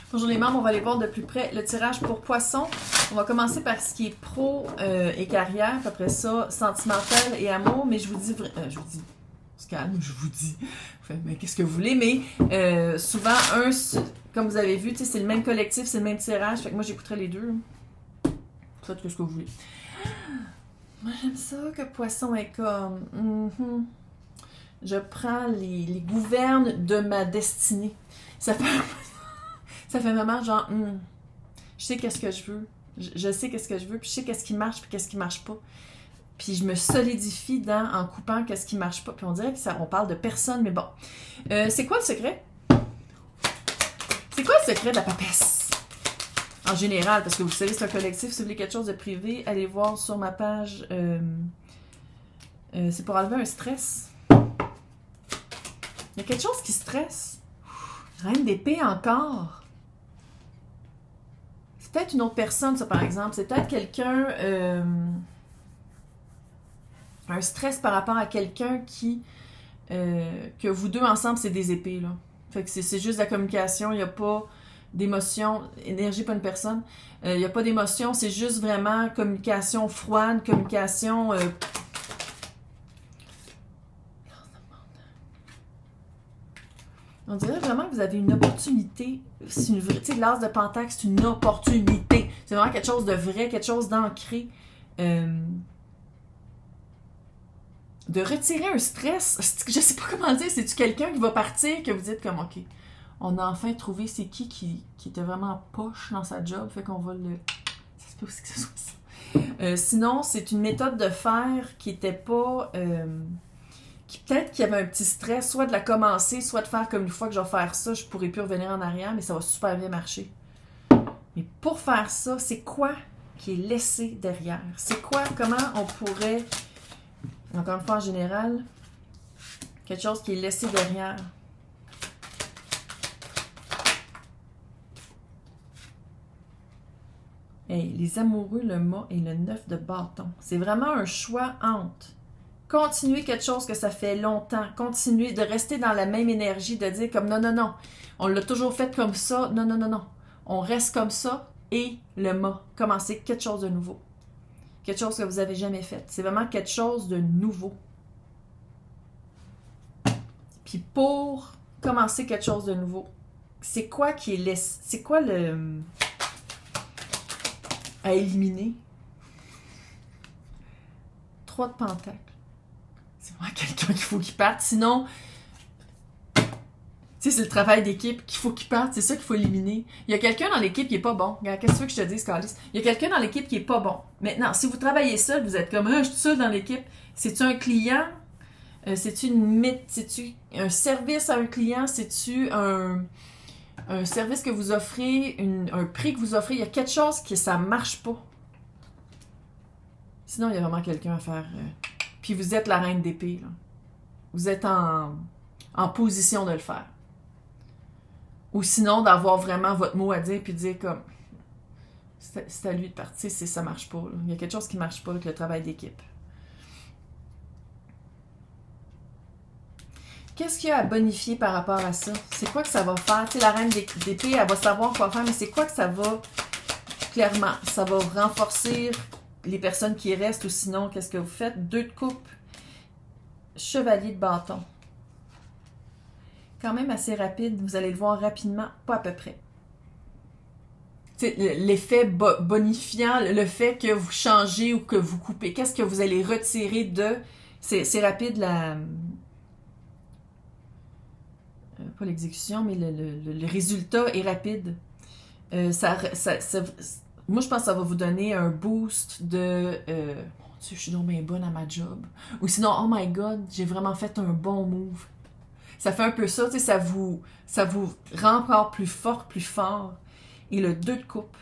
Bonjour les membres, on va aller voir de plus près le tirage pour Poisson. On va commencer par ce qui est pro et carrière, puis après ça, sentimental et amour, mais je vous dis, on se calme, je vous dis, mais qu'est-ce que vous voulez, mais souvent, comme vous avez vu, c'est le même collectif, c'est le même tirage, fait que moi j'écouterai les deux. Faites ce que vous voulez. Moi j'aime ça que Poisson est comme, je prends les gouvernes de ma destinée. Ça fait vraiment genre, je sais qu'est-ce que je veux. Je sais qu'est-ce que je veux, puis je sais qu'est-ce qui marche, puis qu'est-ce qui marche pas. Puis je me solidifie en coupant qu'est-ce qui marche pas. Puis on dirait on parle de personne, mais bon. C'est quoi le secret? C'est quoi le secret de la papesse? En général, parce que vous savez, c'est un collectif. Si vous voulez quelque chose de privé, allez voir sur ma page. C'est pour enlever un stress. Il y a quelque chose qui stresse. Reine d'épée encore. C'est peut-être une autre personne, ça, par exemple. C'est peut-être quelqu'un... un stress par rapport à quelqu'un qui... que vous deux ensemble, c'est des épées, là. Fait que c'est juste de la communication. Il n'y a pas d'émotion. Énergie, pas une personne. Il n'y a pas d'émotion. C'est juste vraiment communication froide, communication... On dirait vraiment que vous avez une opportunité. C'est une vraie. Tu sais, l'as de Pentacle, c'est une opportunité. C'est vraiment quelque chose de vrai, quelque chose d'ancré. De retirer un stress. Je sais pas comment dire. C'est-tu quelqu'un qui va partir que vous dites comme, OK, on a enfin trouvé c'est qui était vraiment poche dans sa job. Fait qu'on va le. Ça se peut aussi que ce soit ça. Sinon, c'est une méthode de faire qui était pas. Peut-être qu'il y avait un petit stress, soit de la commencer, soit de faire comme une fois que je vais faire ça, je pourrais plus revenir en arrière, mais ça va super bien marcher. Mais pour faire ça, c'est quoi qui est laissé derrière? C'est quoi, comment on pourrait, encore une fois en général, quelque chose qui est laissé derrière? Hey, les amoureux, le mât et le 9 de bâton. C'est vraiment un choix entre continuer quelque chose que ça fait longtemps, continuer de rester dans la même énergie, de dire comme non, non, non, on l'a toujours fait comme ça, non, non, non, non, on reste comme ça, et le mât, commencer quelque chose de nouveau. Quelque chose que vous n'avez jamais fait. C'est vraiment quelque chose de nouveau. Puis pour commencer quelque chose de nouveau, c'est quoi qui est laissé, c'est quoi le à éliminer? 3 de Pentacle. C'est vraiment quelqu'un qu'il faut qu'il parte. Sinon, tu sais, c'est le travail d'équipe qu'il faut qu'il parte. C'est ça qu'il faut éliminer. Il y a quelqu'un dans l'équipe qui est pas bon. Regarde, qu'est-ce que tu veux que je te dise, Carlis? Il y a quelqu'un dans l'équipe qui est pas bon. Maintenant, si vous travaillez seul, vous êtes comme, je suis seul dans l'équipe. C'est-tu un client? C'est-tu un service à un client? C'est-tu un service que vous offrez? Un prix que vous offrez? Il y a quelque chose qui ça marche pas. Sinon, il y a vraiment quelqu'un à faire... Puis vous êtes la reine d'épée, là. Vous êtes en position de le faire. Ou sinon, d'avoir vraiment votre mot à dire, puis de dire comme... C'est à lui de partir, ça marche pas, là. Il y a quelque chose qui marche pas avec le travail d'équipe. Qu'est-ce qu'il y a à bonifier par rapport à ça? C'est quoi que ça va faire? Tu sais, la reine d'épée, elle va savoir quoi faire, mais c'est quoi que ça va... Clairement, ça va renforcer... les personnes qui restent, ou sinon, qu'est-ce que vous faites? 2 de coupe, chevalier de bâton. Quand même assez rapide, vous allez le voir rapidement, pas à peu près. L'effet bonifiant, le fait que vous changez ou que vous coupez, qu'est-ce que vous allez retirer de... C'est rapide, pas l'exécution, mais le résultat est rapide. Moi, je pense que ça va vous donner un boost de mon Dieu, je suis donc bien bonne à ma job. Ou sinon, oh my God, j'ai vraiment fait un bon move. Ça fait un peu ça, tu sais, ça vous rend encore plus fort, plus fort. Et le 2 de coupe,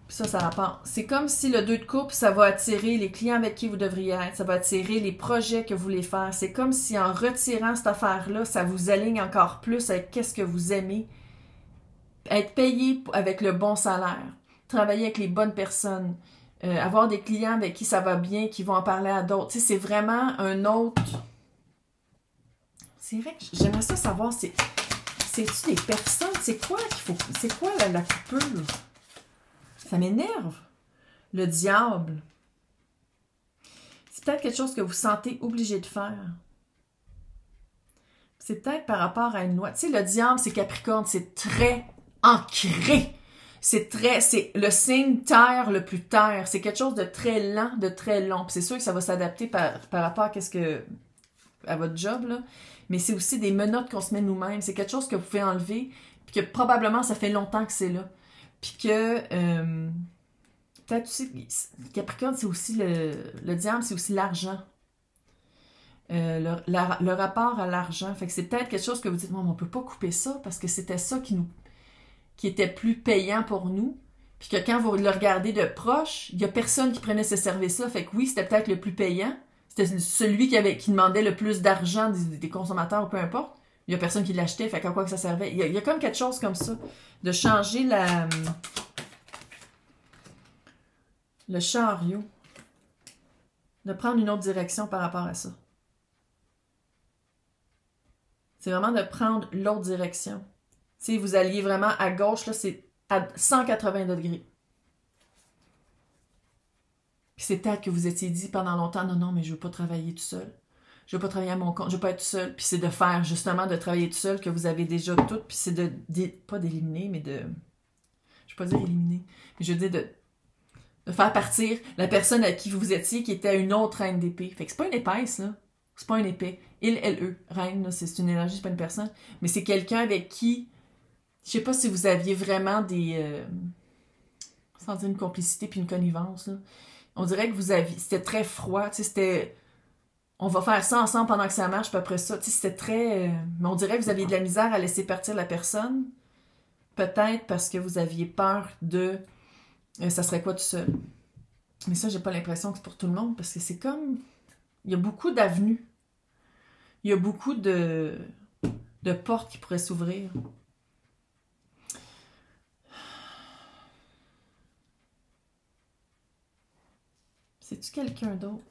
ça rapporte. C'est comme si le 2 de coupe, ça va attirer les clients avec qui vous devriez être, ça va attirer les projets que vous voulez faire. C'est comme si en retirant cette affaire-là, ça vous aligne encore plus avec qu'est-ce que vous aimez. Être payé avec le bon salaire. Travailler avec les bonnes personnes, avoir des clients avec qui ça va bien, qui vont en parler à d'autres. Tu sais, c'est vraiment un autre... C'est vrai que j'aimerais ça savoir, C'est-tu des personnes? C'est quoi qu'il faut... C'est quoi la coupure? Ça m'énerve. Le diable. C'est peut-être quelque chose que vous sentez obligé de faire. C'est peut-être par rapport à une loi. Tu sais, le diable, c'est Capricorne, c'est très ancré. C'est le signe terre le plus terre. C'est quelque chose de très lent, de très long. Puis c'est sûr que ça va s'adapter par rapport à votre job, là. Mais c'est aussi des menottes qu'on se met nous-mêmes. C'est quelque chose que vous pouvez enlever, puis que probablement ça fait longtemps que c'est là. Puis que peut-être aussi, Capricorne, c'est aussi le diable, c'est aussi l'argent. Le rapport à l'argent. Fait que c'est peut-être quelque chose que vous dites, on peut pas couper ça parce que c'était ça qui était plus payant pour nous. Puis que quand vous le regardez de proche, il y a personne qui prenait ce service-là. Fait que oui, c'était peut-être le plus payant. C'était celui qui demandait le plus d'argent des consommateurs, ou peu importe. Il y a personne qui l'achetait, fait qu'à quoi que ça servait. Il y a comme quelque chose comme ça. De changer le chariot. De prendre une autre direction par rapport à ça. C'est vraiment de prendre l'autre direction. Si vous alliez vraiment à gauche, là, c'est à 180 degrés. Puis c'est peut-être que vous étiez dit pendant longtemps, non, mais je veux pas travailler tout seul. Je veux pas travailler à mon compte, je veux pas être tout seul. Puis c'est de faire, justement, de travailler tout seul, que vous avez déjà tout. Puis c'est pas d'éliminer, mais de... Je vais pas dire éliminer, mais je veux dire de faire partir la personne à qui vous étiez, qui était une autre reine d'épée. Fait que c'est pas une épaisse, là. C'est pas une épée. Il, reine, là, c'est une énergie, c'est pas une personne. Mais c'est quelqu'un avec qui... Je sais pas si vous aviez vraiment des... sans dire une complicité puis une connivence, là. On dirait que c'était très froid, tu sais, c'était... On va faire ça ensemble pendant que ça marche, puis après ça, tu sais, c'était très... Mais on dirait que vous aviez de la misère à laisser partir la personne. Peut-être parce que vous aviez peur de... ça serait quoi tout seul? Mais ça, j'ai pas l'impression que c'est pour tout le monde, parce que c'est comme... Il y a beaucoup d'avenues. Il y a beaucoup de portes qui pourraient s'ouvrir. C'est-tu quelqu'un d'autre?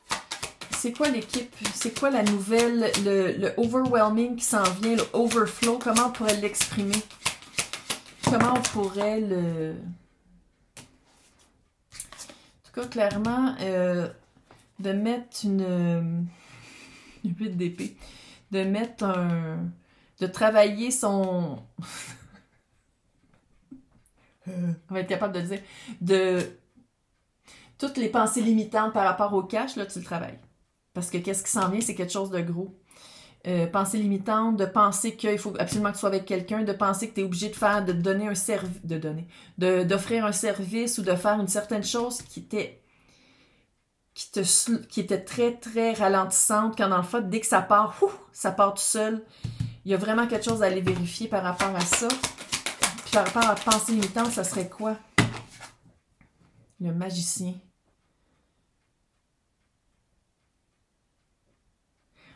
C'est quoi l'équipe? C'est quoi la nouvelle? Le overwhelming qui s'en vient, le overflow, comment on pourrait l'exprimer? Comment on pourrait le... En tout cas, clairement, de mettre une 8 d'épée. De mettre de travailler son... on va être capable de dire... De... Toutes les pensées limitantes par rapport au cash, là, tu le travailles. Parce que qu'est-ce qui s'en vient, c'est quelque chose de gros. Pensée limitante, de penser qu'il faut absolument que tu sois avec quelqu'un, de penser que tu es obligé de donner un service, d'offrir un service ou de faire une certaine chose qui était très, très ralentissante, quand dans le fait, dès que ça part tout seul. Il y a vraiment quelque chose à aller vérifier par rapport à ça. Puis par rapport à pensée limitante, ça serait quoi? Le magicien.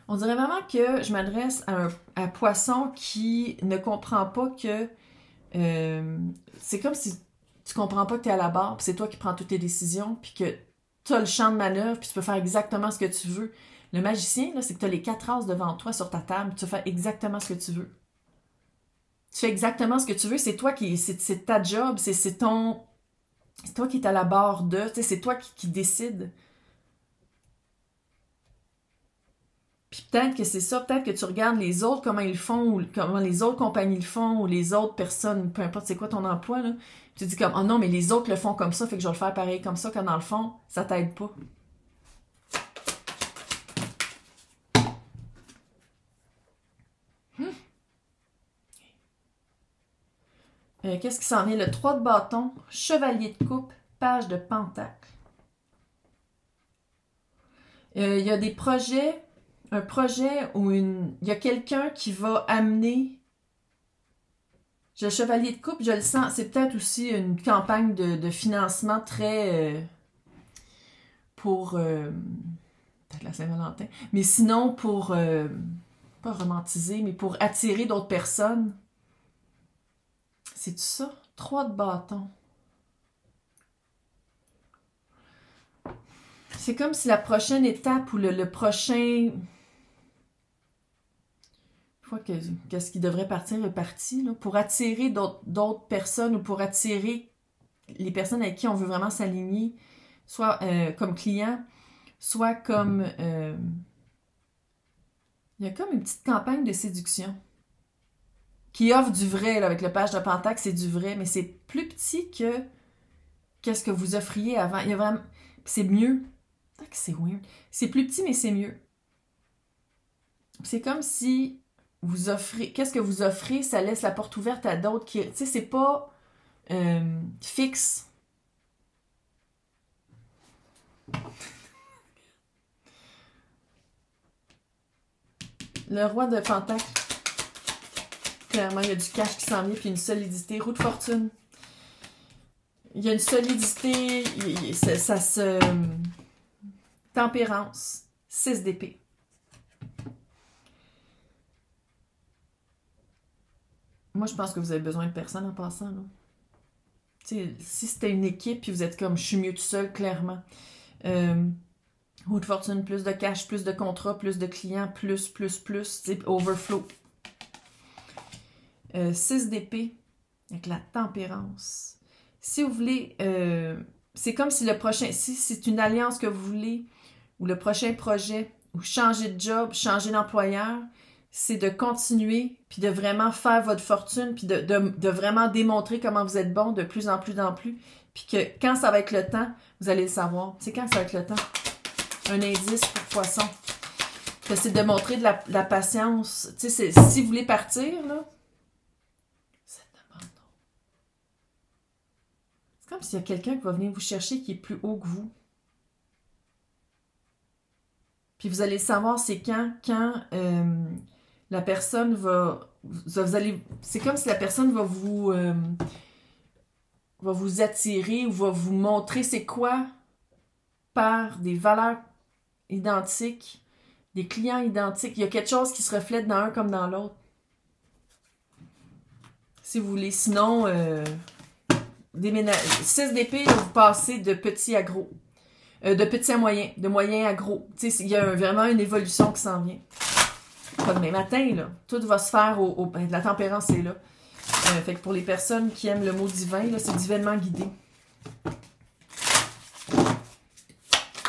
On dirait vraiment que je m'adresse à un poisson qui ne comprend pas que... c'est comme si tu comprends pas que tu es à la barre, puis c'est toi qui prends toutes tes décisions, puis que tu as le champ de manœuvre, puis tu peux faire exactement ce que tu veux. Le magicien, là, c'est que tu as les 4 as devant toi sur ta table, tu peux faire exactement ce que tu veux. Tu fais exactement ce que tu veux, c'est toi qui... C'est ta job, c'est toi qui es à la barre de... C'est toi qui décide. Puis peut-être que c'est ça, peut-être que tu regardes les autres, comment ils le font, ou comment les autres compagnies le font, ou les autres personnes, peu importe c'est quoi ton emploi, là. Puis tu te dis comme, oh non, mais les autres le font comme ça, fait que je vais le faire pareil comme ça, quand dans le fond, ça t'aide pas. Qu'est-ce qui s'en est? Le 3 de bâton, chevalier de coupe, page de pentacle. Il y a des projets... Un projet où il y a quelqu'un qui va amener... J'ai le chevalier de coupe, je le sens. C'est peut-être aussi une campagne de financement très... pour... peut-être la Saint-Valentin. Mais sinon, pour... pas romantiser, mais pour attirer d'autres personnes. C'est-tu ça? 3 de bâton. C'est comme si la prochaine étape ou le prochain Une fois que ce qui devrait partir est parti, là, pour attirer d'autres personnes ou pour attirer les personnes avec qui on veut vraiment s'aligner, soit comme client, soit comme... il y a comme une petite campagne de séduction qui offre du vrai, là, avec le page de Pentacle, c'est du vrai, mais c'est plus petit que qu'est-ce que vous offriez avant. Il y a vraiment... C'est mieux. C'est weird. C'est plus petit, mais c'est mieux. C'est comme si vous offrez... Qu'est-ce que vous offrez, ça laisse la porte ouverte à d'autres qui... Tu sais, c'est pas fixe. Le roi de Pentacle. Clairement, il y a du cash qui s'en vient, puis une solidité. Roue de fortune. Il y a une solidité, ça se... Tempérance. 6 d'épée. Moi, je pense que vous avez besoin de personne en passant, là. T'sais, si c'était une équipe, puis vous êtes comme, je suis mieux tout seul, clairement. Roue de fortune, plus de cash, plus de contrats, plus de clients, plus, overflow. 6 d'épée, avec la tempérance. Si vous voulez, c'est comme si le prochain, si c'est une alliance que vous voulez, ou le prochain projet, ou changer de job, changer d'employeur, c'est de continuer, puis de vraiment faire votre fortune, puis de vraiment démontrer comment vous êtes bon de plus en plus, puis que quand ça va être le temps, vous allez le savoir. C'est quand ça va être le temps? Un indice pour poisson. C'est de montrer de la patience. Tu sais, si vous voulez partir, là, c'est comme s'il y a quelqu'un qui va venir vous chercher qui est plus haut que vous. Puis vous allez savoir c'est quand la personne va... c'est comme si la personne va vous attirer ou va vous montrer c'est quoi par des valeurs identiques, des clients identiques. Il y a quelque chose qui se reflète dans un comme dans l'autre. Si vous voulez. Sinon, 6 d'épée, vous passez de petit à gros. De petit à moyen, de moyen à gros. Tu sais, il y a vraiment une évolution qui s'en vient. Pas demain matin, là. Tout va se faire la tempérance est là. Fait que pour les personnes qui aiment le mot divin, là, c'est divinement guidé.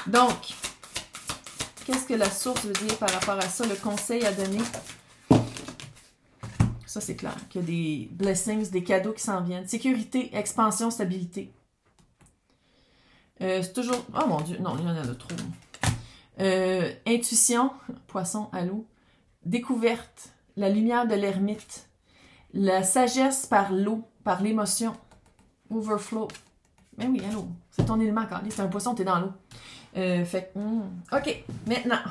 Donc, qu'est-ce que la source veut dire par rapport à ça? Le conseil à donner. Ça, c'est clair. Qu'il y a des blessings, des cadeaux qui s'en viennent. Sécurité, expansion, stabilité. C'est toujours... Oh mon Dieu, non, il y en a trop. Intuition, poisson à l'eau. Découverte, la lumière de l'ermite. La sagesse par l'eau, par l'émotion. Overflow. Mais oui, à l'eau. C'est ton élément quand c'est un poisson, t'es dans l'eau. Fait que... OK, maintenant.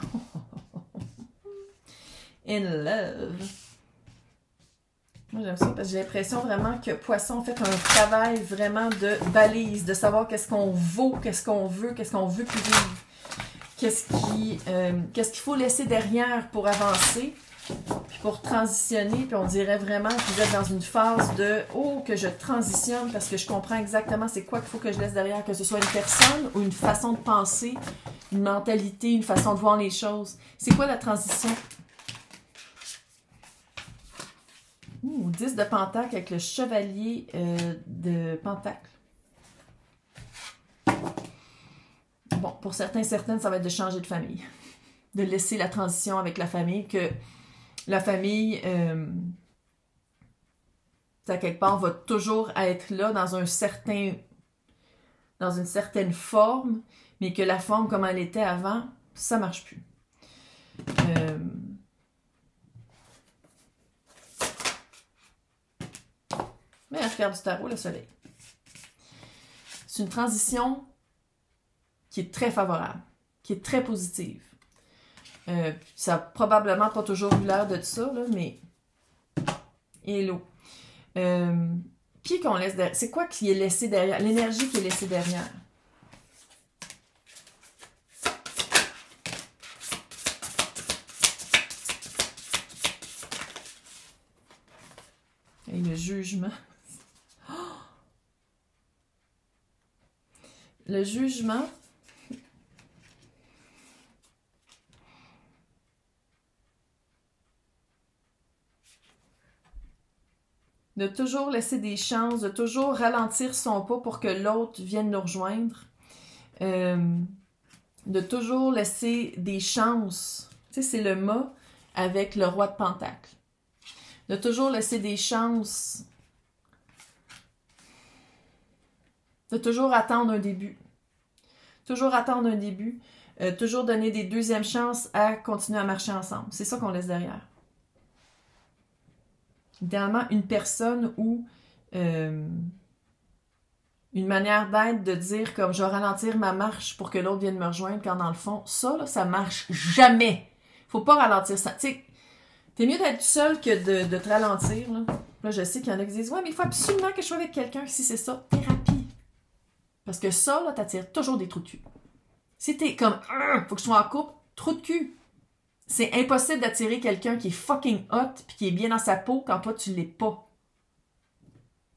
In love. Moi, j'aime ça parce que j'ai l'impression vraiment que Poisson fait un travail vraiment de balise, de savoir qu'est-ce qu'on vaut, qu'est-ce qu'on veut plus vivre. Qu'est-ce qu'il faut laisser derrière pour avancer, puis pour transitionner, puis on dirait vraiment que vous êtes dans une phase de « Oh, que je transitionne parce que je comprends exactement c'est quoi qu'il faut que je laisse derrière, que ce soit une personne ou une façon de penser, une mentalité, une façon de voir les choses. » C'est quoi la transition? 10 de Pentacle avec le chevalier de Pentacle. Bon, pour certaines, ça va être de changer de famille. De laisser la transition avec la famille, que la famille, à quelque part, va toujours être là dans une certaine forme, mais que la forme comme elle était avant, ça marche plus. Mais la carte du tarot, le soleil. C'est une transition qui est très favorable, qui est très positive. Ça n'a probablement pas toujours eu l'air de ça, là, mais... Hello. Qui qu'on laisse derrière? C'est quoi qui est laissé derrière? L'énergie qui est laissée derrière. Et le jugement. Le jugement, De toujours laisser des chances, de toujours ralentir son pas pour que l'autre vienne nous rejoindre. De toujours laisser des chances. Tu sais, c'est le mât avec le roi de Pentacle. De toujours laisser des chances. De toujours attendre un début. Toujours attendre un début. Toujours donner des deuxièmes chances à continuer à marcher ensemble. C'est ça qu'on laisse derrière. Idéalement, une personne ou une manière d'être, de dire comme je vais ralentir ma marche pour que l'autre vienne me rejoindre, quand dans le fond, ça, là, ça marche jamais. Faut pas ralentir ça. Tu sais, t'es mieux d'être seul que de te ralentir. Là, je sais qu'il y en a qui disent ouais, mais il faut absolument que je sois avec quelqu'un. Si c'est ça, thérapie. Parce que ça, là, t'attires toujours des trous de cul. Si t'es comme faut que je sois en couple, trou de cul. C'est impossible d'attirer quelqu'un qui est fucking hot puis qui est bien dans sa peau quand toi tu l'es pas.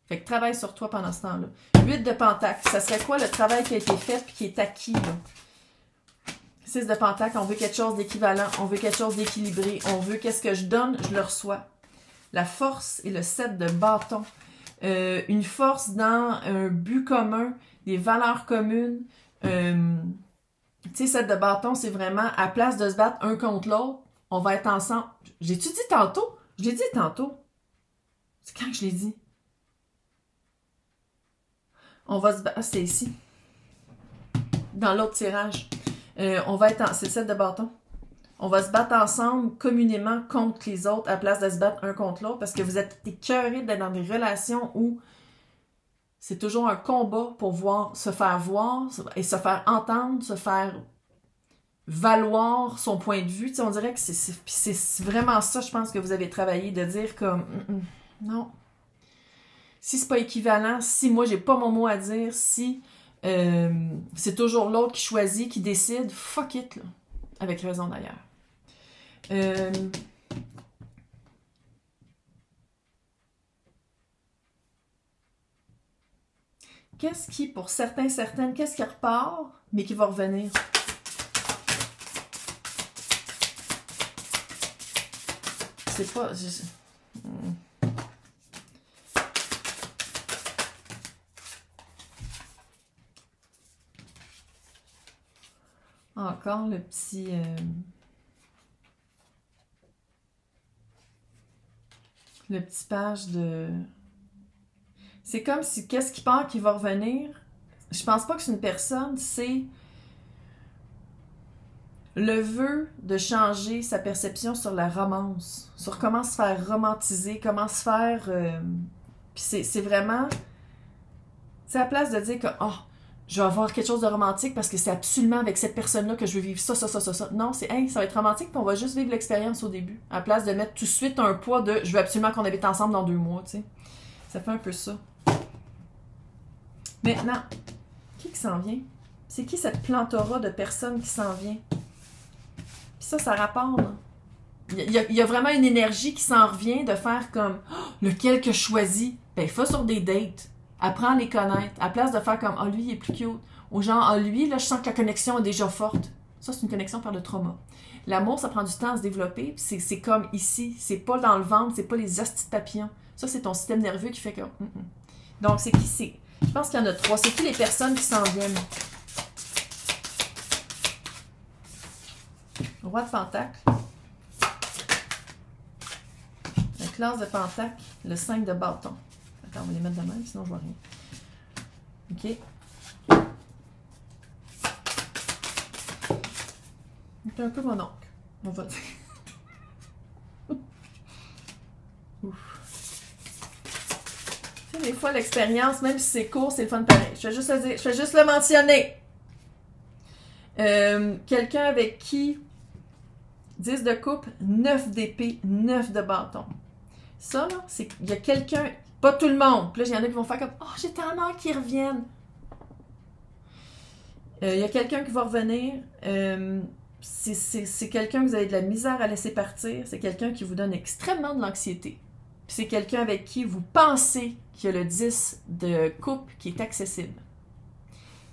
Fait que travaille sur toi pendant ce temps-là. 8 de Pentacle, ça serait quoi le travail qui a été fait puis qui est acquis, là? 6 de Pentacle, on veut quelque chose d'équivalent, on veut quelque chose d'équilibré, on veut qu'est-ce que je donne, je le reçois. La force et le 7 de bâton. Une force dans un but commun, des valeurs communes. Tu sais, 7 de bâton, c'est vraiment, à place de se battre un contre l'autre, on va être ensemble. J'ai-tu dit tantôt? Je l'ai dit tantôt. C'est quand que je l'ai dit? On va se battre. Ah, c'est ici. Dans l'autre tirage. On va être en... C'est le 7 de bâton. On va se battre ensemble, communément, contre les autres, à place de se battre un contre l'autre, parce que vous êtes écœurés d'être dans des relations où c'est toujours un combat pour se faire voir et se faire entendre, se faire valoir son point de vue. Tu sais, on dirait que c'est vraiment ça, je pense, que vous avez travaillé, de dire comme non. Si c'est pas équivalent, si moi j'ai pas mon mot à dire, si c'est toujours l'autre qui choisit, qui décide, fuck it, là. Avec raison d'ailleurs. Qu'est-ce qui, pour certains, certaines, qu'est-ce qui repart, mais qui va revenir? C'est pas... Encore le petit... Le petit page de... C'est comme si qu'est-ce qui part qui va revenir. Je pense pas que c'est une personne, c'est le vœu de changer sa perception sur la romance, sur comment se faire romantiser, comment se faire... Puis c'est vraiment... C'est à la place de dire que je vais avoir quelque chose de romantique parce que c'est absolument avec cette personne-là que je veux vivre ça. Non, c'est hey, ça va être romantique puis on va juste vivre l'expérience au début. À la place de mettre tout de suite un poids de je veux absolument qu'on habite ensemble dans 2 mois, tu sais. Ça fait un peu ça. Maintenant, qui s'en vient? C'est qui cette plantora de personnes qui s'en vient? Puis ça rapporte. Il y a vraiment une énergie qui s'en revient de faire comme lequel que je choisis? Ben, va sur des dates. Apprends à les connaître. À la place de faire comme lui, il est plus cute. Ou genre, lui, là, je sens que la connexion est déjà forte. Ça, c'est une connexion par le trauma. L'amour, ça prend du temps à se développer. Puis c'est comme ici. C'est pas dans le ventre, c'est pas les hosties de papillons. Ça, c'est ton système nerveux qui fait que... Donc, c'est qui c'est? Je pense qu'il y en a 3. C'est qui les personnes qui s'en viennent? Roi de Pentacle. La classe de Pentacle. Le 5 de bâton. Attends, on va les mettre de même, sinon je vois rien. OK. C'est un peu mon oncle. On va dire. Ouf. Tu sais, des fois, l'expérience, même si c'est court, c'est le fun pareil. Je vais juste le dire, je vais juste le mentionner. Quelqu'un avec qui 10 de coupe, 9 d'épée, 9 de bâton. Ça, là, c'est qu'il y a quelqu'un, pas tout le monde. Puis là, il y en a qui vont faire comme j'ai tellement qu'ils reviennent. Il y a quelqu'un qui va revenir. C'est quelqu'un que vous avez de la misère à laisser partir. C'est quelqu'un qui vous donne extrêmement de l'anxiété. Puis c'est quelqu'un avec qui vous pensez qu'il y a le 10 de coupe qui est accessible.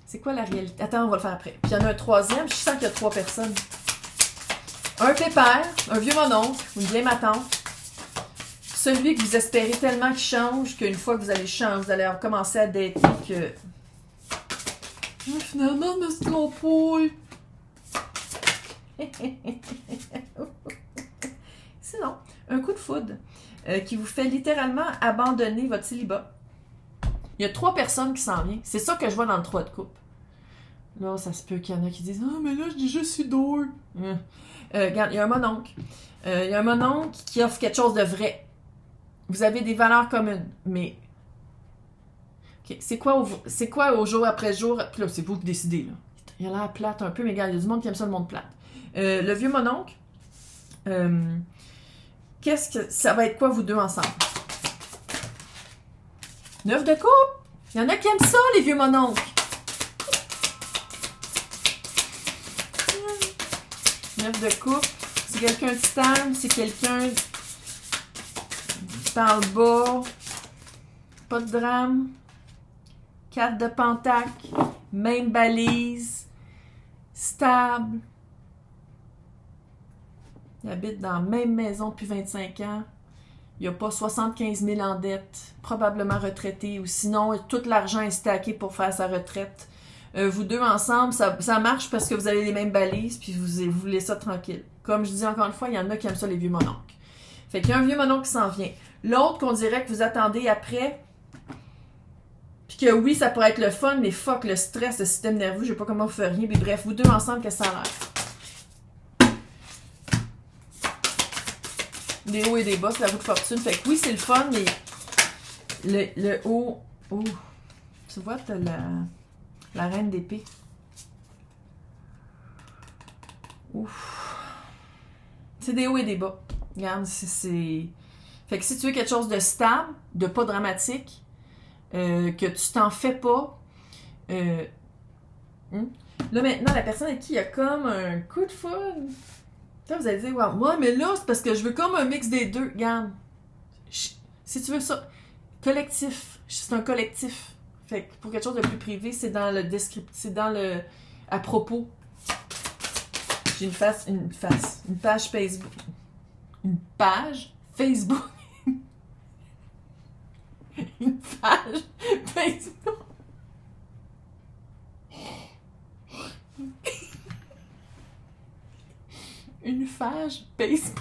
C'est quoi la réalité? Attends, on va le faire après. Puis il y en a un troisième. Je sens qu'il y a 3 personnes. Un pépère, un vieux mononcle, une vieille ma tante. celui que vous espérez tellement qu'il change qu'une fois que vous allez changer, vous allez recommencer à dater que... finalement, je me suis trompée. Sinon, un coup de foudre qui vous fait littéralement abandonner votre célibat. Il y a 3 personnes qui s'en viennent. C'est ça que je vois dans le 3 de coupe. Là, ça se peut qu'il y en a qui disent « Ah, mais là, je dis juste suis d'or. Regarde, il y a un mononcle. Il y a un mononcle qui offre quelque chose de vrai. Vous avez des valeurs communes, mais... Okay. C'est quoi au jour après jour? Puis là, c'est vous qui décidez. Là. Il a l'air plate un peu, mais regarde, il y a du monde qui aime ça, le monde plate. Le vieux mononcle, qu'est-ce que ça va être quoi, vous deux ensemble? 9 de coupe! Il y en a qui aiment ça, les vieux mononcles. 9 de coupe. C'est quelqu'un de stable, c'est quelqu'un qui parle bas. Pas de drame. 4 de pentacle. Même balise. Stable. Il habite dans la même maison depuis 25 ans. Il n'y a pas 75 000 en dette. Probablement retraité. Ou sinon, tout l'argent est stacké pour faire sa retraite. Vous deux ensemble, ça marche parce que vous avez les mêmes balises puis vous voulez ça tranquille. Comme je dis encore une fois, il y en a qui aiment ça, les vieux mononcles. Fait qu'il y a un vieux mononcle qui s'en vient. L'autre qu'on dirait que vous attendez après, puis que oui, ça pourrait être le fun, mais fuck, le stress, le système nerveux, je sais pas comment vous feriez, mais bref, vous deux ensemble, qu'est-ce que ça a l'air? Des hauts et des bas, c'est la roue de fortune. Fait que oui, c'est le fun, mais le haut... Oh, tu vois, t'as la reine d'épée. Ouf. C'est des hauts et des bas. Regarde, c'est... Fait que si tu veux quelque chose de stable, de pas dramatique, que tu t'en fais pas, là maintenant, la personne avec qui il y a comme un coup de foudre, là, vous allez dire, wow, moi, mais là, c'est parce que je veux comme un mix des deux. Regarde. Si tu veux ça, collectif. C'est un collectif. Fait que pour quelque chose de plus privé, c'est dans le descriptif, c'est dans le à propos. J'ai une page Facebook. Une page Facebook. Une page Facebook. Une page Facebook.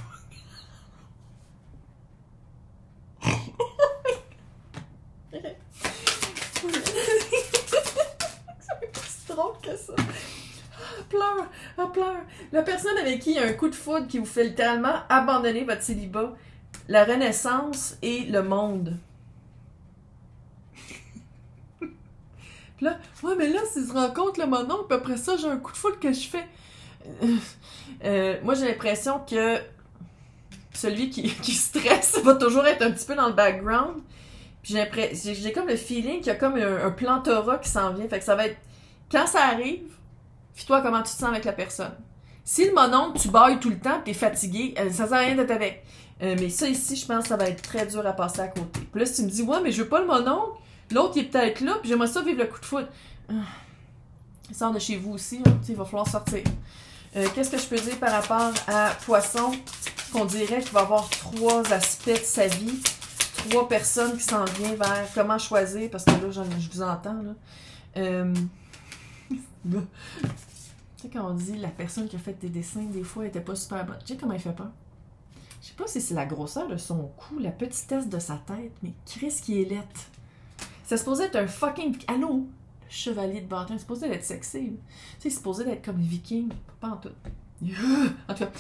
C'est drôle que ça. Elle pleure. La personne avec qui il y a un coup de foudre qui vous fait littéralement abandonner votre célibat, la renaissance et le monde. Puis là, ouais, mais là, s'ils se rencontrent le mononcle, puis après ça, j'ai un coup de foudre que je fais. Moi, j'ai l'impression que celui qui stresse va toujours être un petit peu dans le background. Puis j'ai comme le feeling qu'il y a comme un plantora qui s'en vient. Fait que ça va être... Quand ça arrive, fie-toi comment tu te sens avec la personne. Si le mononcle, tu bailles tout le temps, t'es fatigué, ça sert à rien d'être avec. Mais ça ici, je pense que ça va être très dur à passer à côté. Puis là, si tu me dis, ouais, mais je veux pas le mononcle, l'autre, il est peut-être là, puis j'aimerais ça vivre le coup de foudre. Il sort de chez vous aussi, hein, il va falloir sortir. Qu'est-ce que je peux dire par rapport à Poisson? Qu'on dirait qu'il va avoir 3 aspects de sa vie. 3 personnes qui s'en viennent vers comment choisir, parce que là, je vous entends, là. Tu sais, quand on dit la personne qui a fait tes dessins, des fois, elle était pas super bonne. Tu sais comment il fait peur? Je sais pas si c'est la grosseur de son cou, la petitesse de sa tête, mais Chris qui est laite. C'est supposé être un fucking... Allô? Le chevalier de bâton, c'est supposé être sexy. Tu sais, c'est supposé être comme viking. Pas en tout. En tout cas,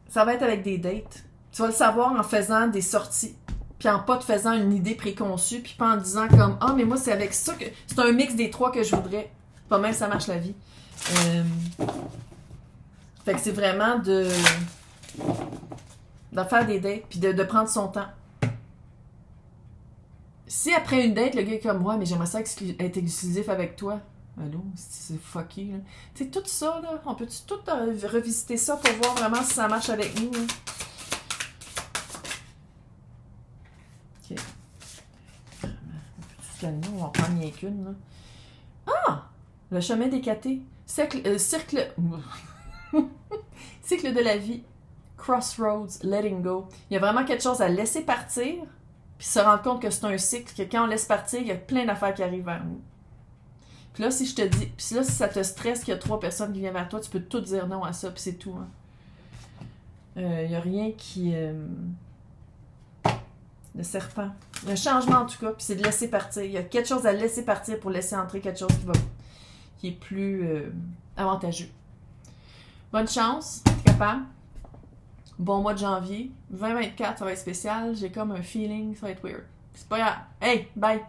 ça va être avec des dates. Tu vas le savoir en faisant des sorties. Puis en pas te faisant une idée préconçue. Puis pas en disant comme, ah, mais moi, c'est avec ça que... C'est un mix des 3 que je voudrais. Pas même ça marche la vie. Fait que c'est vraiment de faire des dates. Puis de prendre son temps. Si après une date, le gars est comme, ouais, mais j'aimerais ça être exclusif avec toi. Allô, c'est fucky, là. Tu sais, tout ça, là, on peut-tu tout revisiter ça pour voir vraiment si ça marche avec nous, là? OK. On peut-tu se calmer? On va en prendre rien qu'une, là. Ah! Le chemin des catés. Cercle... cycle de la vie, crossroads, letting go. Il y a vraiment quelque chose à laisser partir, puis se rendre compte que c'est un cycle, que quand on laisse partir, il y a plein d'affaires qui arrivent vers nous. Puis là, si je te dis, puis là, si ça te stresse qu'il y a 3 personnes qui viennent vers toi, tu peux tout dire non à ça, puis c'est tout. Hein. Il n'y a rien qui... Le serpent. Il y a un changement en tout cas, puis c'est de laisser partir. Il y a quelque chose à laisser partir pour laisser entrer quelque chose qui est plus avantageux. Bonne chance, t'es capable. Bon mois de janvier. 2024, ça va être spécial. J'ai comme un feeling, ça va être weird. C'est pas grave. Hey, bye!